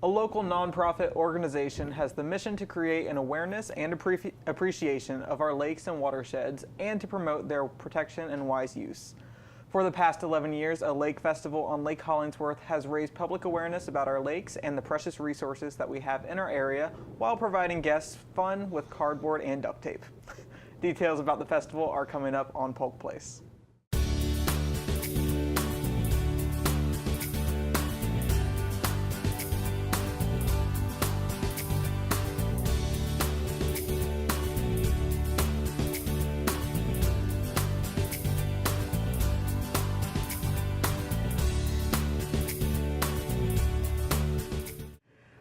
A local nonprofit organization has the mission to create an awareness and appreciation of our lakes and watersheds and to promote their protection and wise use. For the past 11 years, a lake festival on Lake Hollingsworth has raised public awareness about our lakes and the precious resources that we have in our area while providing guests fun with cardboard and duct tape. Details about the festival are coming up on Polk Place.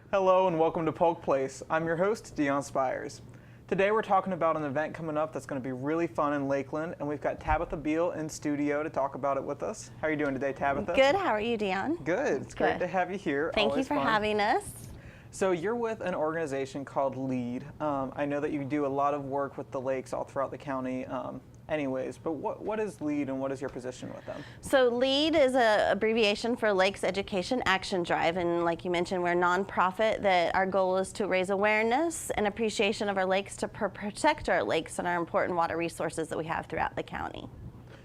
Hello and welcome to Polk Place. I'm your host, Dion Spires. Today we're talking about an event coming up that's going to be really fun in Lakeland, and we've got Tabitha Beal in studio to talk about it with us. How are you doing today, Tabitha? Good. How are you, Dion? Good. It's great to have you here. Thank you for having us. So you're with an organization called LEAD. I know that you do a lot of work with the lakes all throughout the county. But what is LEAD and what is your position with them? So LEAD is an abbreviation for Lakes Education Action Drive, and like you mentioned, we're a nonprofit that our goal is to raise awareness and appreciation of our lakes, to protect our lakes and our important water resources that we have throughout the county.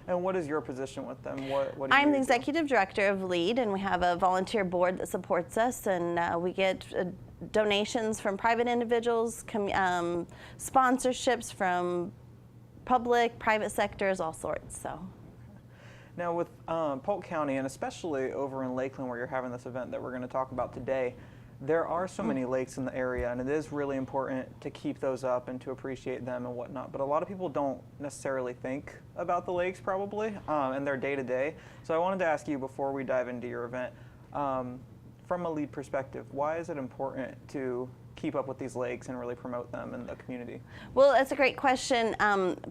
And what is your position with them? What do I'm you the do? executive director of LEAD, and we have a volunteer board that supports us, and we get donations from private individuals, sponsorships from public, private sectors, all sorts. So, now with Polk County, and especially over in Lakeland where you're having this event that we're going to talk about today, there are so many lakes in the area, and it is really important to keep those up and to appreciate them and whatnot. But a lot of people don't necessarily think about the lakes probably in their day-to-day. So I wanted to ask you before we dive into your event, from a LEAD perspective, why is it important to keep up with these lakes and really promote them in the community? Well, that's a great question.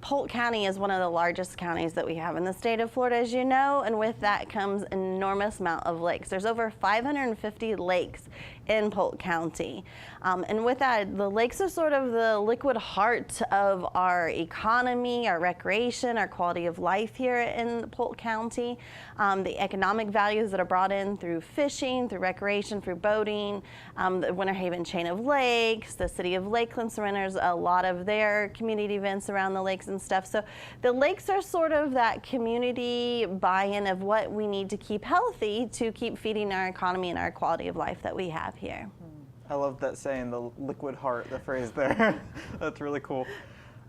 Polk County is one of the largest counties that we have in the state of Florida, as you know, and with that comes an enormous amount of lakes. There's over 550 lakes in Polk County. And with that, the lakes are sort of the liquid heart of our economy, our recreation, our quality of life here in Polk County. The economic values that are brought in through fishing, through recreation, through boating, the Winter Haven chain of lakes, the city of Lakeland surrenders a lot of their community events around the lakes and stuff. So the lakes are sort of that community buy-in of what we need to keep healthy to keep feeding our economy and our quality of life that we have here. I love that saying, the liquid heart, the phrase there. That's really cool.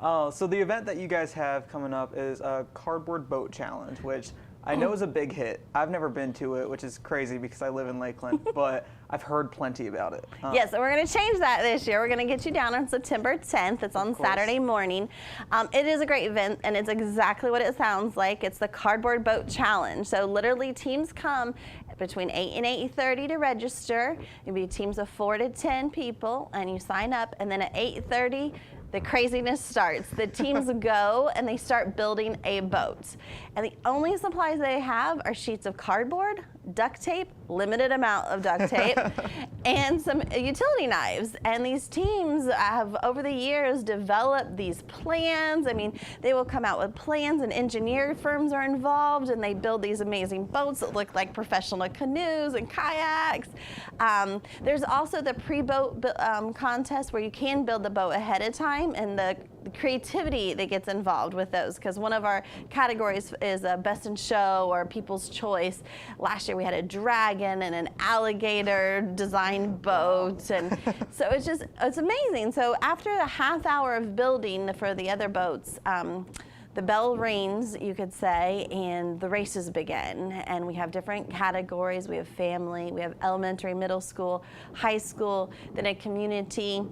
So the event that you guys have coming up is a cardboard boat challenge, which I know is a big hit. I've never been to it, which is crazy because I live in Lakeland, but I've heard plenty about it. Yes, and we're going to change that this year. We're going to get you down on September 10th. It's on Saturday morning. It is a great event, and it's exactly what it sounds like. It's the Cardboard Boat Challenge. So literally teams come between 8 and 8:30 to register. It'll be teams of 4 to 10 people, and you sign up, and then at 8:30, the craziness starts. The teams go and they start building a boat. And the only supplies they have are sheets of cardboard, duct tape, limited amount of duct tape, and some utility knives. And these teams have, over the years, developed these plans. I mean, they will come out with plans, and engineer firms are involved, and they build these amazing boats that look like professional canoes and kayaks. There's also the pre-boat contest where you can build the boat ahead of time, and the creativity that gets involved with those, because one of our categories is a best in show or people's choice. Last year we had a dragon and an alligator design boat, and so it's amazing. So after a half hour of building for the other boats, the bell rings, you could say, and the races begin. And we have different categories. We have family, we have elementary, middle school, high school, then a community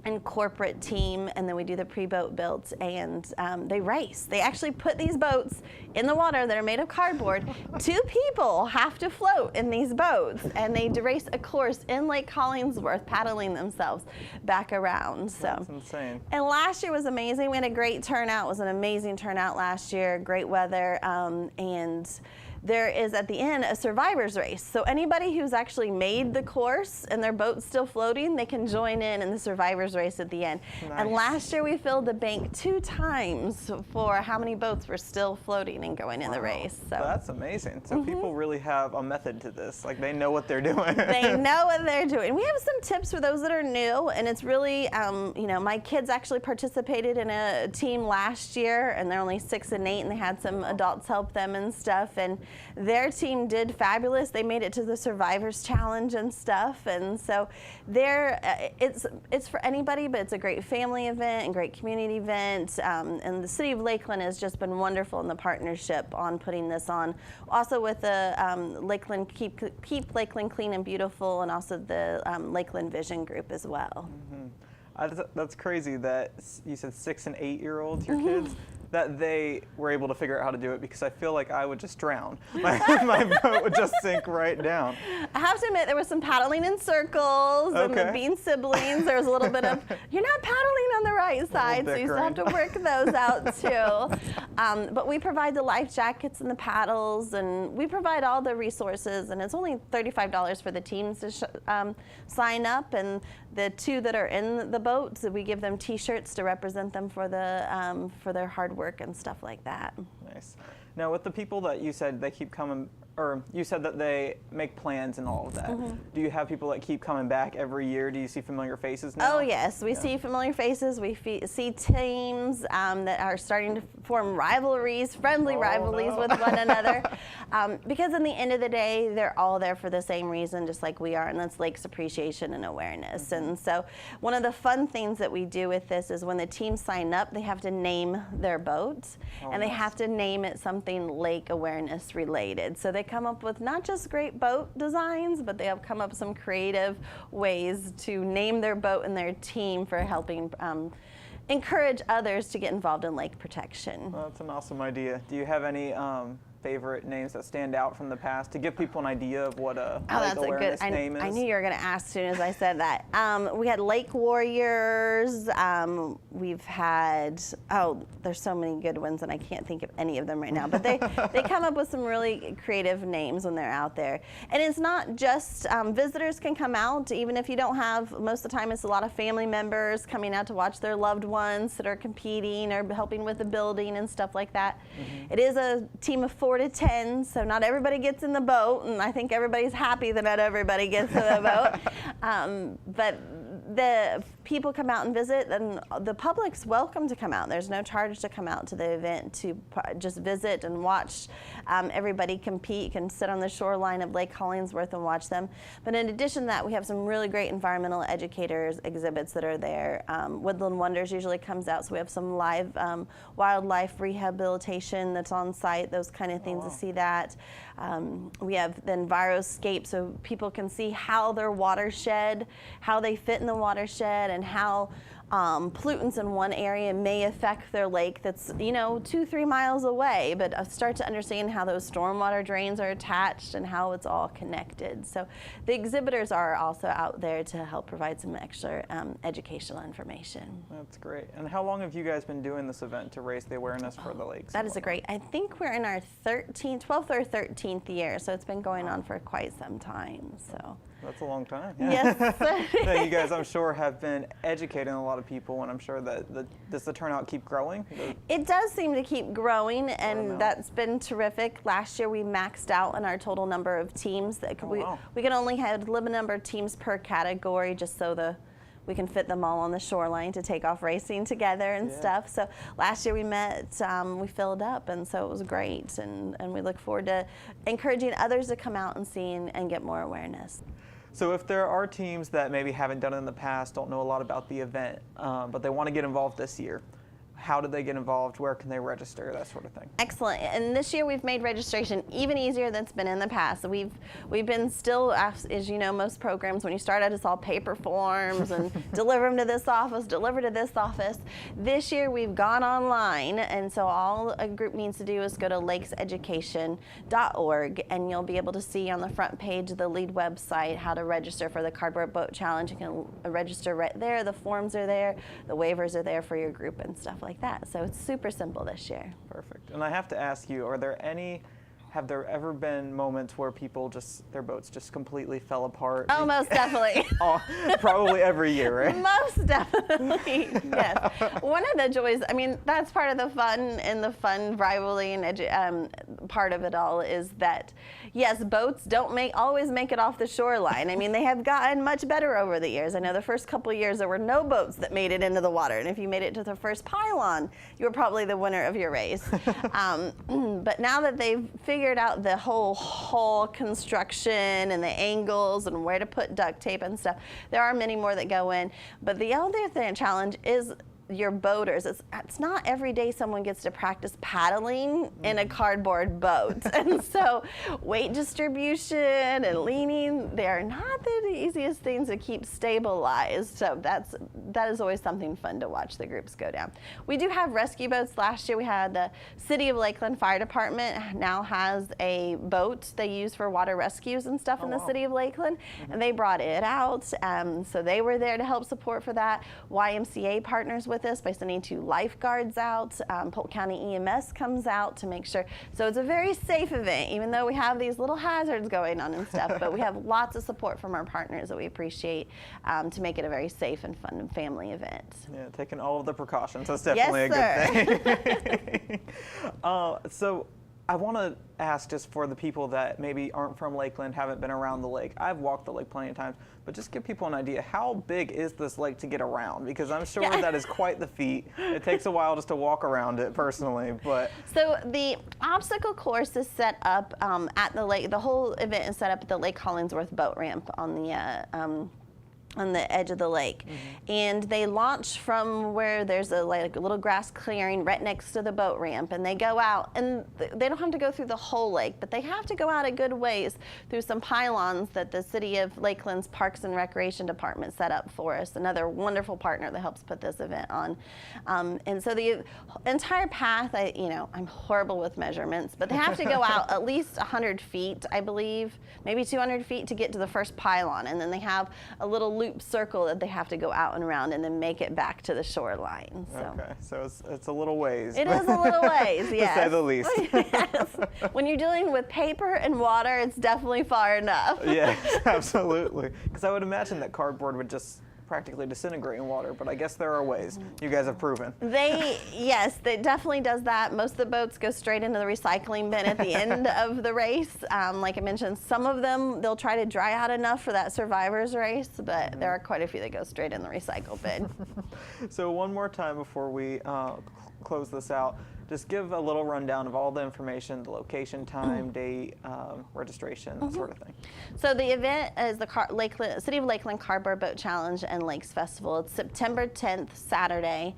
and corporate team, and then we do the pre-boat builds, and they race. They actually put these boats in the water that are made of cardboard. 2 people have to float in these boats, and they race a course in Lake Hollingsworth, paddling themselves back around. So that's insane. And last year was amazing. We had a great turnout. It was an amazing turnout last year, great weather, and there is at the end a survivor's race. So anybody who's actually made the course and their boat's still floating, they can join in the survivor's race at the end. Nice. And last year we filled the bank 2 times for how many boats were still floating and going in the race. So that's amazing. So people really have a method to this. Like, they know what they're doing. They know what they're doing. We have some tips for those that are new, and it's really, you know, my kids actually participated in a team last year, and they're only 6 and 8, and they had some adults help them and stuff, and their team did fabulous. They made it to the Survivors Challenge and stuff, and so it's for anybody, but it's a great family event and great community event, and the City of Lakeland has just been wonderful in the partnership on putting this on. Also with the Lakeland Keep Lakeland Clean and Beautiful, and also the Lakeland Vision Group as well. That's crazy that you said 6 and 8-year-olds, your kids, that they were able to figure out how to do it, because I feel like I would just drown. My boat would just sink right down. I have to admit, there was some paddling in circles, and the Bean siblings, there was a little bit of, you're not paddling on the right side, so you still have to work those out too. But we provide the life jackets and the paddles, and we provide all the resources, and it's only $35 for the teams to sign up, and the 2 that are in the boats, we give them T-shirts to represent them for their hard work and stuff like that. Nice. Now, with the people that you said they keep coming, or you said that they make plans and all of that, do you have people that keep coming back every year? Do you see familiar faces now? Oh yes, we see familiar faces. We see teams that are starting to form rivalries, friendly rivalries with one another. Because in the end of the day, they're all there for the same reason, just like we are, and that's lakes appreciation and awareness. And so one of the fun things that we do with this is when the teams sign up, they have to name their boat, and they have to name it something lake awareness related. So they come up with not just great boat designs, but they have come up with some creative ways to name their boat and their team for helping encourage others to get involved in lake protection. Well, that's an awesome idea. Do you have any favorite names that stand out from the past to give people an idea of what a lake awareness name is? I knew you were going to ask as soon as I said that. We had Lake Warriors. We've had, there's so many good ones, and I can't think of any of them right now. But they come up with some really creative names when they're out there. And it's not just visitors can come out, even if you don't have, most of the time it's a lot of family members coming out to watch their loved ones that are competing or helping with the building and stuff like that. It is a team of 4 to 10, so not everybody gets in the boat, and I think everybody's happy that not everybody gets in the boat. But the people come out and visit, and the public's welcome to come out. There's no charge to come out to the event to just visit and watch everybody compete. You can sit on the shoreline of Lake Hollingsworth and watch them. But in addition to that, we have some really great environmental educators exhibits that are there. Woodland Wonders usually comes out, so we have some live wildlife rehabilitation that's on site, those kind of things to see that. We have the Enviroscape, so people can see how their watershed, how they fit in the watershed, and how pollutants in one area may affect their lake that's, 2-3 miles away, but start to understand how those stormwater drains are attached and how it's all connected. So the exhibitors are also out there to help provide some extra educational information. That's great. And how long have you guys been doing this event to raise the awareness for the lakes? That is I think we're in our 12th or 13th year, so it's been going on for quite some time. So. That's a long time. Yes. Now, you guys, I'm sure, have been educating a lot of people, and I'm sure that does the turnout keep growing? It does seem to keep growing, and that's been terrific. Last year we maxed out on our total number of teams. We can only have a limited number of teams per category, just so we can fit them all on the shoreline to take off racing together and stuff. So last year we we filled up, and so it was great, and we look forward to encouraging others to come out and see and get more awareness. So if there are teams that maybe haven't done it in the past, don't know a lot about the event, but they want to get involved this year, how do they get involved? Where can they register? That sort of thing. Excellent. And this year we've made registration even easier than it's been in the past. We've been still, as you know, most programs, when you start out, it's all paper forms and deliver them to this office, deliver to this office. This year we've gone online, and so all a group needs to do is go to lakeseducation.org, and you'll be able to see on the front page of the lead website how to register for the Cardboard Boat Challenge. You can register right there. The forms are there. The waivers are there for your group and stuff like that. So it's super simple this year. Perfect. And I have to ask you, are there any have there ever been moments where people their boats just completely fell apart? Oh, most definitely. Probably every year, right? Most definitely, yes. One of the joys, I mean, that's part of the fun and the fun rivalry and part of it all is that, yes, boats don't always make it off the shoreline. I mean, they have gotten much better over the years. I know the first couple of years there were no boats that made it into the water, and if you made it to the first pylon, you were probably the winner of your race. But now that they've figured out the whole hull construction and the angles and where to put duct tape and stuff, there are many more that go in. But the other challenge is your boaters. It's not every day someone gets to practice paddling in a cardboard boat. And so weight distribution and leaning, they are not the easiest things to keep stabilized. So that is always something fun to watch the groups go down. We do have rescue boats. Last year we had the City of Lakeland Fire Department now has a boat they use for water rescues and stuff in the City of Lakeland. And they brought it out. So they were there to help support for that. YMCA partners with us by sending 2 lifeguards out. Polk County EMS comes out to make sure. So it's a very safe event, even though we have these little hazards going on and stuff, but we have lots of support from our partners that we appreciate to make it a very safe and fun and family event. Yeah, taking all of the precautions. That's definitely a good thing. So I want to ask, just for the people that maybe aren't from Lakeland, haven't been around the lake. I've walked the lake plenty of times, but just give people an idea, how big is this lake to get around? Because I'm sure that is quite the feat. It takes a while just to walk around it personally, but. So the obstacle course is set up at the lake. The whole event is set up at the Lake Hollingsworth boat ramp on the edge of the lake. And they launch from where there's a little grass clearing right next to the boat ramp, and they go out, and they don't have to go through the whole lake, but they have to go out a good ways through some pylons that the City of Lakeland's Parks and Recreation Department set up for us, another wonderful partner that helps put this event on. And so the entire path, I'm horrible with measurements, but they have to go out at least 100 feet, I believe, maybe 200 feet to get to the first pylon, and then they have a little loop circle that they have to go out and around and then make it back to the shoreline. So. Okay, so it's a little ways. It is a little ways, yes. To say the least. Yes. When you're dealing with paper and water, it's definitely far enough. Yes, absolutely. Because I would imagine that cardboard would just practically disintegrate in water, but I guess there are ways. You guys have proven. Yes, it definitely does that. Most of the boats go straight into the recycling bin at the end of the race. Like I mentioned, some of them, they'll try to dry out enough for that survivor's race, but there are quite a few that go straight in the recycle bin. So one more time before we close this out, just give a little rundown of all the information, the location, time, date, registration, that sort of thing. So the event is the City of Lakeland Cardboard Boat Challenge and Lakes Festival. It's September 10th, Saturday.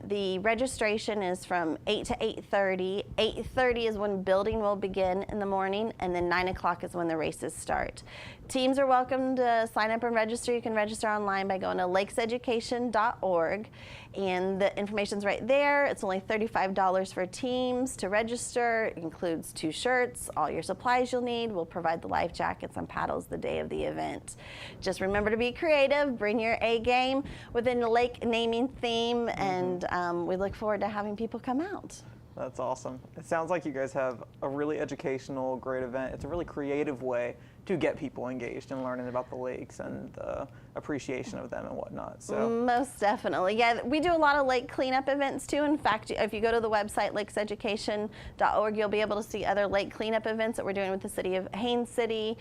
The registration is from 8 to 8:30. 8:30 is when building will begin in the morning, and then 9 o'clock is when the races start. Teams are welcome to sign up and register. You can register online by going to lakeseducation.org, and the information's right there. It's only $35 for teams to register. It includes 2 shirts, all your supplies you'll need. We'll provide the life jackets and paddles the day of the event. Just remember to be creative, bring your A game within the lake naming theme, and we look forward to having people come out. That's awesome. It sounds like you guys have a really educational, great event. It's a really creative way to get people engaged in learning about the lakes and the appreciation of them and whatnot. So most definitely. Yeah, we do a lot of lake cleanup events too. In fact, if you go to the website lakeseducation.org, you'll be able to see other lake cleanup events that we're doing with the City of Haines City,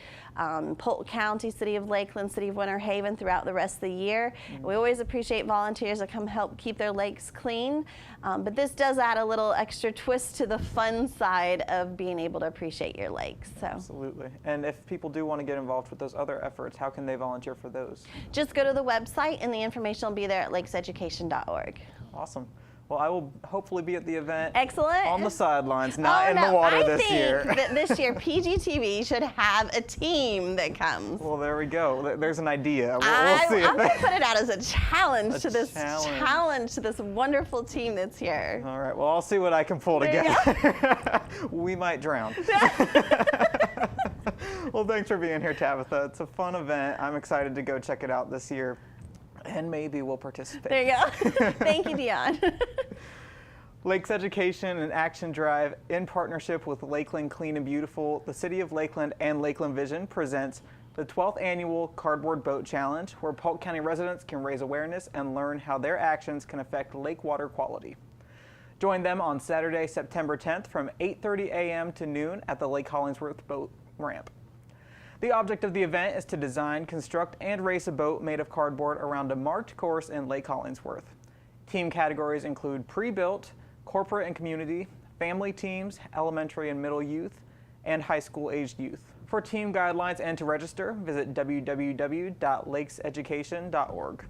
Polk County, City of Lakeland, City of Winter Haven throughout the rest of the year. We always appreciate volunteers that come help keep their lakes clean, but this does add a little extra twist to the fun side of being able to appreciate your lakes. So. Absolutely. And if people do want to get involved with those other efforts, how can they volunteer for those? Just go to the website, and the information will be there at lakeseducation.org. Awesome. Well, I will hopefully be at the event. Excellent. On the sidelines, not in the water this year. I think that this year PGTV should have a team that comes. Well, there we go. There's an idea. We'll see. I'm going to put it out as a challenge to this wonderful team that's here. All right. Well, I'll see what I can pull together. We might drown. Well, thanks for being here, Tabitha. It's a fun event. I'm excited to go check it out this year, and maybe we'll participate. There you go. Thank you, Dion. Lakes Education and Action Drive, in partnership with Lakeland Clean and Beautiful, the City of Lakeland, and Lakeland Vision, presents the 12th Annual Cardboard Boat Challenge, where Polk County residents can raise awareness and learn how their actions can affect lake water quality. Join them on Saturday, September 10th from 8:30 a.m. to noon at the Lake Hollingsworth Boat Ramp. The object of the event is to design, construct, and race a boat made of cardboard around a marked course in Lake Hollingsworth. Team categories include pre-built, corporate and community, family teams, elementary and middle youth, and high school aged youth. For team guidelines and to register, visit www.lakeseducation.org.